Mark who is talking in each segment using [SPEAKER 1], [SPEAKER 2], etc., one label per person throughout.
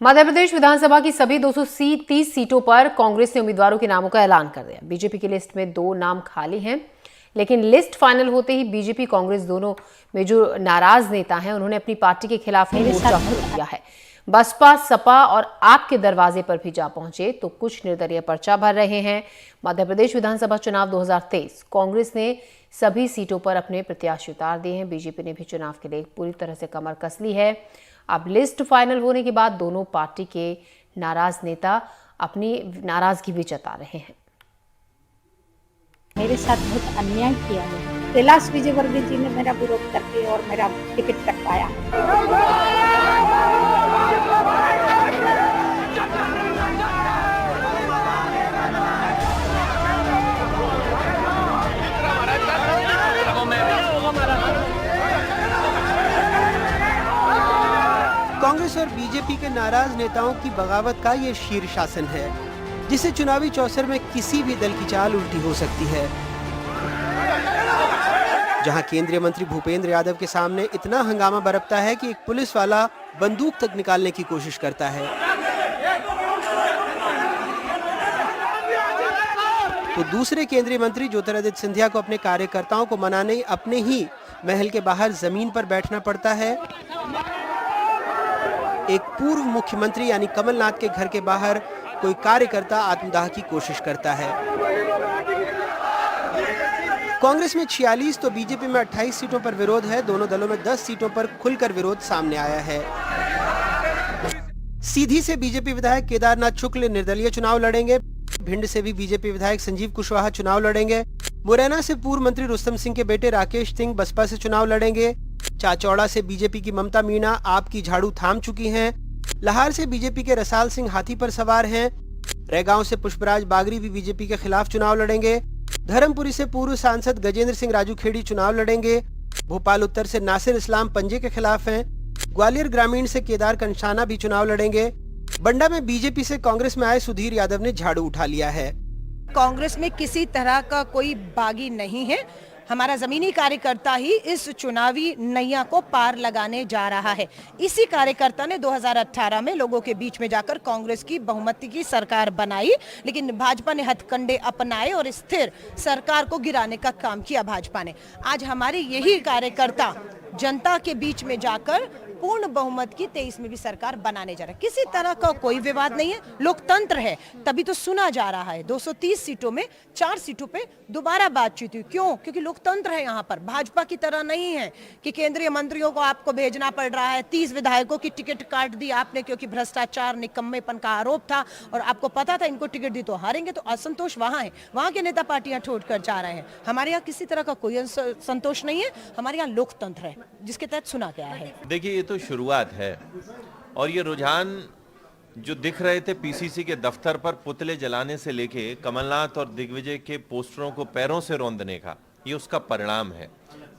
[SPEAKER 1] मध्य प्रदेश विधानसभा की सभी 230 सीटों पर कांग्रेस ने उम्मीदवारों के नामों का ऐलान कर दिया। बीजेपी की लिस्ट में 2 नाम खाली हैं, लेकिन लिस्ट फाइनल होते ही बीजेपी कांग्रेस दोनों में जो नाराज नेता हैं उन्होंने अपनी पार्टी के खिलाफ मोर्चा खोल दिया है। बसपा, सपा और आप के दरवाजे पर भी जा पहुंचे तो कुछ निर्दलीय पर्चा भर रहे हैं। मध्य प्रदेश विधानसभा चुनाव 2023 कांग्रेस ने सभी सीटों पर अपने प्रत्याशी उतार दिए हैं। बीजेपी ने भी चुनाव के लिए पूरी तरह से कमर कस ली है। अब लिस्ट फाइनल होने के बाद दोनों पार्टी के नाराज नेता अपनी नाराजगी भी जता रहे हैं।
[SPEAKER 2] मेरे साथ बहुत अन्याय किया है। कैलाश विजयवर्गीय जी ने मेरा विरोध करके और मेरा टिकट कटवाया।
[SPEAKER 3] कांग्रेस और बीजेपी के नाराज नेताओं की बगावत का ये शीर्षासन है, जिसे चुनावी चौसर में किसी भी दल की चाल उल्टी हो सकती है। जहां केंद्रीय मंत्री भूपेंद्र यादव के सामने इतना हंगामा बरपता है कि एक पुलिस वाला बंदूक तक निकालने की कोशिश करता है, तो दूसरे केंद्रीय मंत्री ज्योतिरादित्य सिंधिया को अपने कार्यकर्ताओं को मनाने अपने ही महल के बाहर जमीन पर बैठना पड़ता है। एक पूर्व मुख्यमंत्री यानी कमलनाथ के घर के बाहर कोई कार्यकर्ता आत्मदाह की कोशिश करता है। कांग्रेस में 46 तो बीजेपी में 28 सीटों पर विरोध है। दोनों दलों में 10 सीटों पर खुलकर विरोध सामने आया है। सीधी से बीजेपी विधायक केदारनाथ शुक्ल निर्दलीय चुनाव लड़ेंगे। भिंड से भी बीजेपी विधायक संजीव कुशवाहा चुनाव लड़ेंगे। मुरैना से पूर्व मंत्री रुस्तम सिंह के बेटे राकेश सिंह बसपा से चुनाव लड़ेंगे। चाचौड़ा से बीजेपी की ममता मीणा आपकी झाड़ू थाम चुकी हैं। लाहौर से बीजेपी के रसाल सिंह हाथी पर सवार हैं। रैगांव से पुष्पराज बागरी भी बीजेपी के खिलाफ चुनाव लड़ेंगे। धर्मपुरी से पूर्व सांसद गजेंद्र सिंह राजू खेड़ी चुनाव लड़ेंगे। भोपाल उत्तर से नासिर इस्लाम पंजे के खिलाफ हैं। ग्वालियर ग्रामीण से केदार कंषाना भी चुनाव लड़ेंगे। बंडा में बीजेपी से कांग्रेस में आए सुधीर यादव ने झाड़ू उठा लिया है।
[SPEAKER 4] कांग्रेस में किसी तरह का कोई बागी नहीं है। हमारा जमीनी कार्यकर्ता ही इस चुनावी नैया को पार लगाने जा रहा है। इसी कार्यकर्ता ने 2018 में लोगों के बीच में जाकर कांग्रेस की बहुमत की सरकार बनाई, लेकिन भाजपा ने हथकंडे अपनाए और स्थिर सरकार को गिराने का काम किया भाजपा ने। आज हमारे यही कार्यकर्ता जनता के बीच में जाकर पूर्ण बहुमत की 23 में भी सरकार बनाने जा रहा है। किसी तरह का कोई विवाद नहीं है, लोकतंत्र है, तभी तो सुना जा रहा है। 230 सीटों में 4 सीटों पे दोबारा बातचीत हुई। क्यों? क्योंकि लोकतंत्र है यहाँ पर। भाजपा की तरह नहीं है कि केंद्रीय मंत्रियों को आपको भेजना पड़ रहा है। 30 विधायकों की टिकट काट दी आपने क्योंकि भ्रष्टाचार निकम्मेपन का आरोप था और आपको पता था इनको टिकट दी तो हारेंगे, तो असंतोष वहां है। वहां के नेता पार्टियां छोड़ कर जा रहे हैं। हमारे यहाँ किसी तरह का कोई संतोष नहीं है। हमारे यहाँ लोकतंत्र है जिसके तहत सुना गया है।
[SPEAKER 5] देखिए, ये तो शुरुआत है और ये रुझान जो दिख रहे थे पीसीसी के दफ्तर पर पुतले जलाने से लेके कमलनाथ और दिग्विजय के पोस्टरों को पैरों से रौंदने का, ये उसका परिणाम है।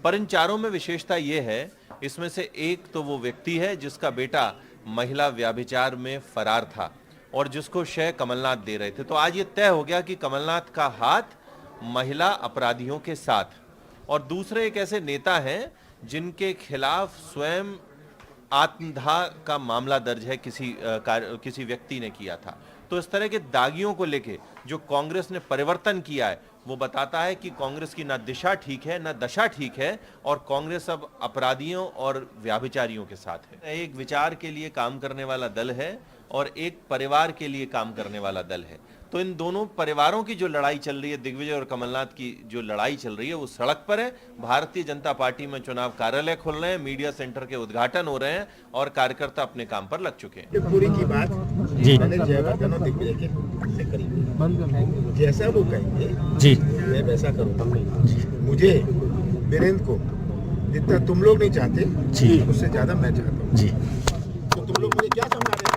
[SPEAKER 5] पर इन चारों में विशेषता ये है, इसमें से एक तो वो व्यक्ति है जिसका बेटा महिला व्यभिचार में फरार था और जिसको शय कमलनाथ दे रहे थे। तो आज ये तय हो गया कि कमलनाथ का हाथ महिला अपराधियों के साथ। और दूसरे एक ऐसे नेता हैं जिनके खिलाफ स्वयं आत्मदाह का मामला दर्ज है, किसी व्यक्ति ने किया था। तो इस तरह के दागियों को लेके जो कांग्रेस ने परिवर्तन किया है वो बताता है कि कांग्रेस की ना दिशा ठीक है ना दशा ठीक है और कांग्रेस अब अपराधियों और व्याभिचारियों के साथ है। एक विचार के लिए काम करने वाला दल है और एक परिवार के लिए काम करने वाला दल है। तो इन दोनों परिवारों की जो लड़ाई चल रही है, दिग्विजय और कमलनाथ की जो लड़ाई चल रही है, वो सड़क पर है। भारतीय जनता पार्टी में चुनाव कार्यालय खुल रहे हैं, मीडिया सेंटर के उद्घाटन हो रहे हैं और कार्यकर्ता अपने काम पर लग चुके हैं।
[SPEAKER 6] पूरी की बात जी जयवर्धन और दिग्विजय के से करेंगे, जैसा वो कहेंगे जी मैं वैसा करूँगा। मुझे वीरेंद्र को जितना तुम लोग नहीं चाहते जी, उससे ज्यादा मैं चाहता हूँ जी। तो तुम लोग मुझे क्या समझा रहे हो?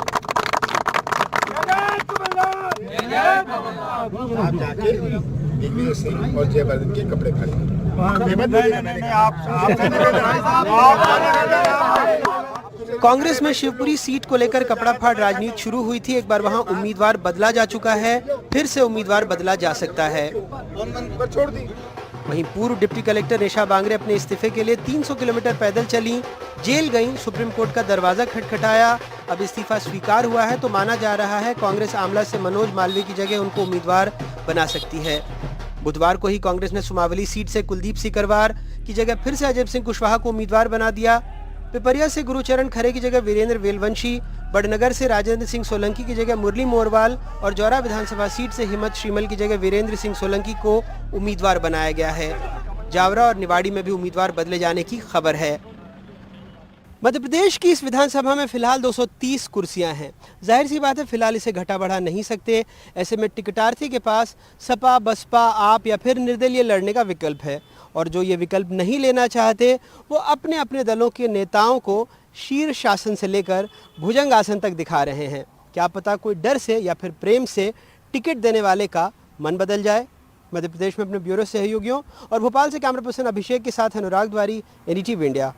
[SPEAKER 6] आप जाके दिग्विजय सिंह और जयवर्धन के कपड़े खरीदें।
[SPEAKER 3] कांग्रेस में शिवपुरी सीट को लेकर कपड़ा फाड़ राजनीति शुरू हुई थी। एक बार वहां उम्मीदवार बदला जा चुका है, फिर से उम्मीदवार बदला जा सकता है।
[SPEAKER 6] छोड़ दी
[SPEAKER 3] वहीं पूर्व डिप्टी कलेक्टर निशा बांगरे अपने इस्तीफे के लिए 300 किलोमीटर पैदल चली, जेल गईं, सुप्रीम कोर्ट का दरवाजा खटखटाया। अब इस्तीफा स्वीकार हुआ है तो माना जा रहा है कांग्रेस आमला से मनोज मालवीय की जगह उनको उम्मीदवार बना सकती है। बुधवार को ही कांग्रेस ने सुमावली सीट से कुलदीप सिकरवार की जगह फिर से अजय सिंह कुशवाहा को उम्मीदवार बना दिया। पिपरिया से गुरुचरण खरे की जगह वीरेंद्र वेलवंशी, बड़नगर से राजेंद्र सिंह सोलंकी की जगह मुरली मोरवाल और जौरा विधानसभा सीट से हिम्मत श्रीमल की जगह वीरेंद्र सिंह सोलंकी को उम्मीदवार बनाया गया है। जावरा और निवाड़ी में भी उम्मीदवार बदले जाने की खबर है। मध्य प्रदेश की इस विधानसभा में फिलहाल 230 कुर्सियां हैं। जाहिर सी बात है फिलहाल इसे घटा बढ़ा नहीं सकते। ऐसे में टिकटार्थी के पास सपा, बसपा, आप या फिर निर्दलीय लड़ने का विकल्प है और जो ये विकल्प नहीं लेना चाहते वो अपने अपने दलों के नेताओं को शीर्ष शासन से लेकर भुजंग आसन तक दिखा रहे हैं। क्या पता कोई डर से या फिर प्रेम से टिकट देने वाले का मन बदल जाए। मध्य प्रदेश में अपने ब्यूरो सहयोगियों और भोपाल से कैमरा पर्सन अभिषेक के साथ अनुराग द्वारी, NDTV इंडिया।